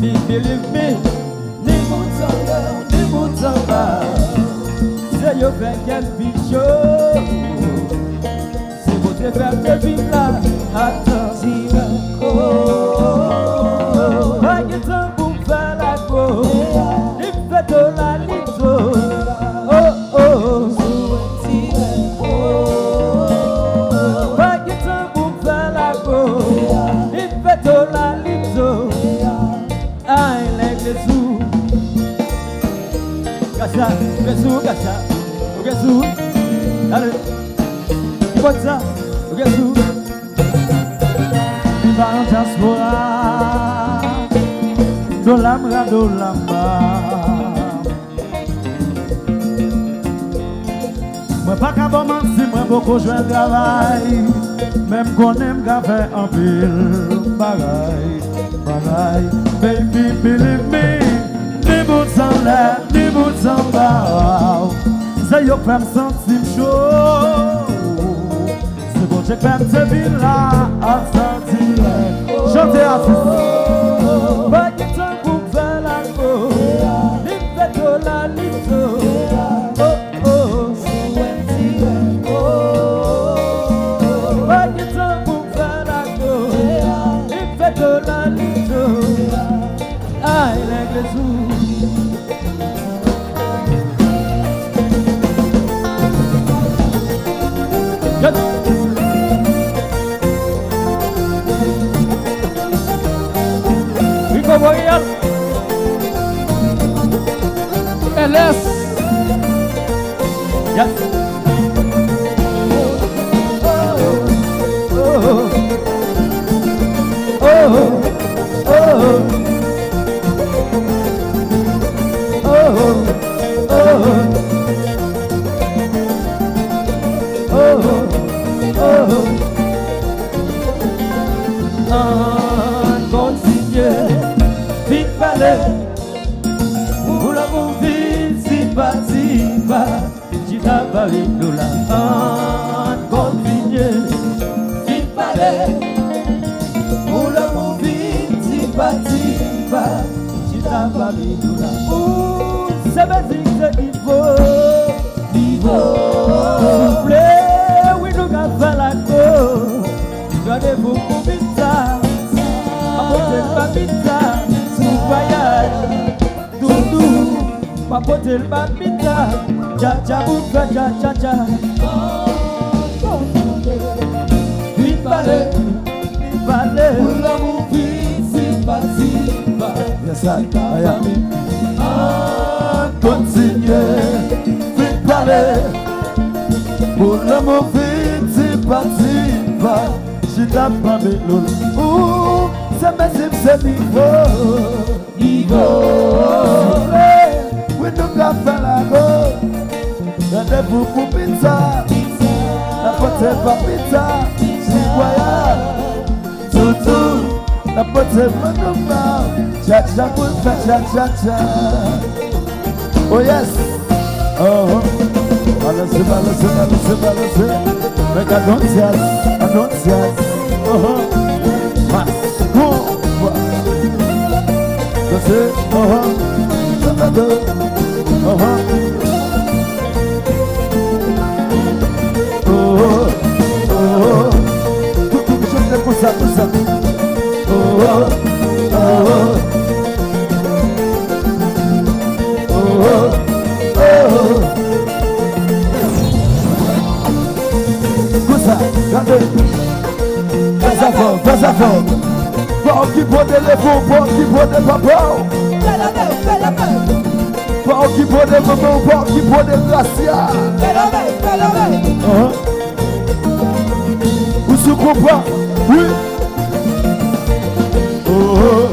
baby, believe me. Ni boots on bas. C'est yo fait quelque chose. C'est votre faire de vivre là. Attends, si pas que temps pour faire la go. Il fait de la lito. Oh oh. Pas que temps pour faire la go. Il fait de la lito. I like the zoo. Gacha, okay zoo. Allez, what's up? Okay zoo. Dans diaspora, dolamba. Moi pas qu'à bon si moi beaucoup jouer travail, même qu'on aime qu'à faire un pile bagaille. Baby, believe me, ni boots en l'air, ni boots en bas. C'est yo femme sentir chaud. C'est bon, j'ai fait ce villa à sentir. Chantez à tous. Pas de temps pour faire la go. Ni fait de la lito. Oh oh. Pas de temps pour faire la go. Ni fait de la lito. I like the zoo. Royal LS. Yes. Pour la vie, si pas, tu t'as pas vu nous là. Continue, si pas, pour la vie, si pas, tu t'as pas vu nous là. C'est basique, c'est qu'il faut. Soufflez, oui, nous avons fait la go. Regardez-vous pour pizza, apportez pas pizza. Voyage, doudou, papoter le babita, cha bouka, cha. Vite parler, pour l'amour, si pas. Yes, I am. Continue, vite parler, pour l'amour, si pas. Je t'ai pas mis l'eau. C'est possible, c'est Igo, we don't have la go. Rendez-vous pour pizza, la pote pas pizza, si voyage, tout, la pote pas normal, cha pour faire cha. Oh yes, oh, balance, make annoncias, oh, mas. Fais à fond. Pas qui prend des lèvres, pas qui prend des papas. Fais la main. Pas qui prend des mamans, pas qui prend des glaciers. Fais la main. Vous se comprenez? Oui. Oh.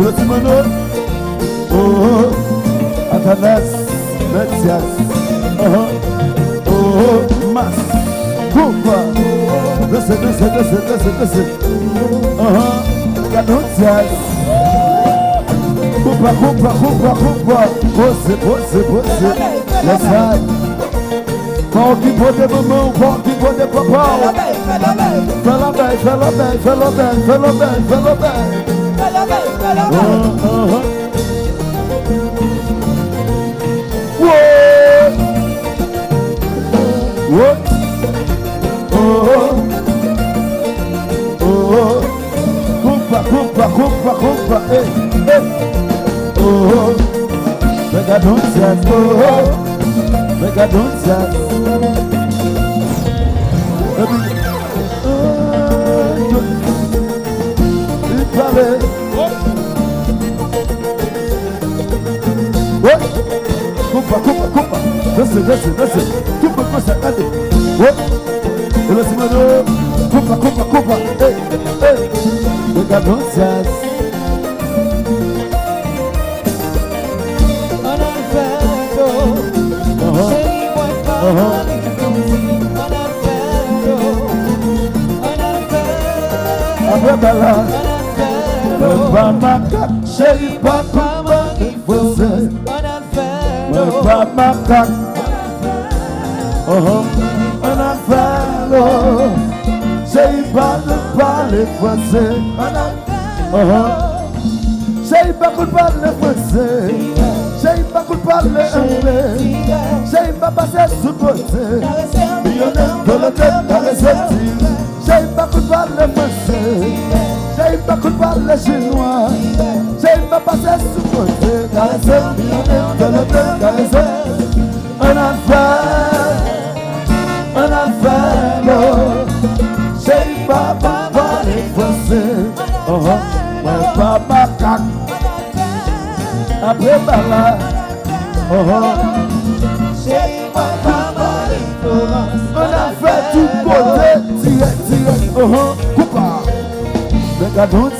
Le Timano. Oh. Athanas. Metias. Mas. Kumba. Listen. Canutias. Kumba. Você. Let's ride. Pau que pode mamão, pau que pode papau. Fala bem. Kumpa, mega don't Kumpa, desce, Kumpa, coisa, cadê? Ele se mandou, Kumpa, mega don't Bala, Maca, cheio pra mamãe você, Maca, Anafalo, cheio pra você, cheio pra culpar você, cheio pra culpar cheio pra passar sur você, j'ai pas coup de balle français, j'ai pas coup de balle chinois, j'ai pas passé sous côté, caresser, caresser, un affaire, j'ai pas parlé français, mais pas macaque, après bala, j'ai pas parlé français, on a fait tout côté. Coupa, mega don't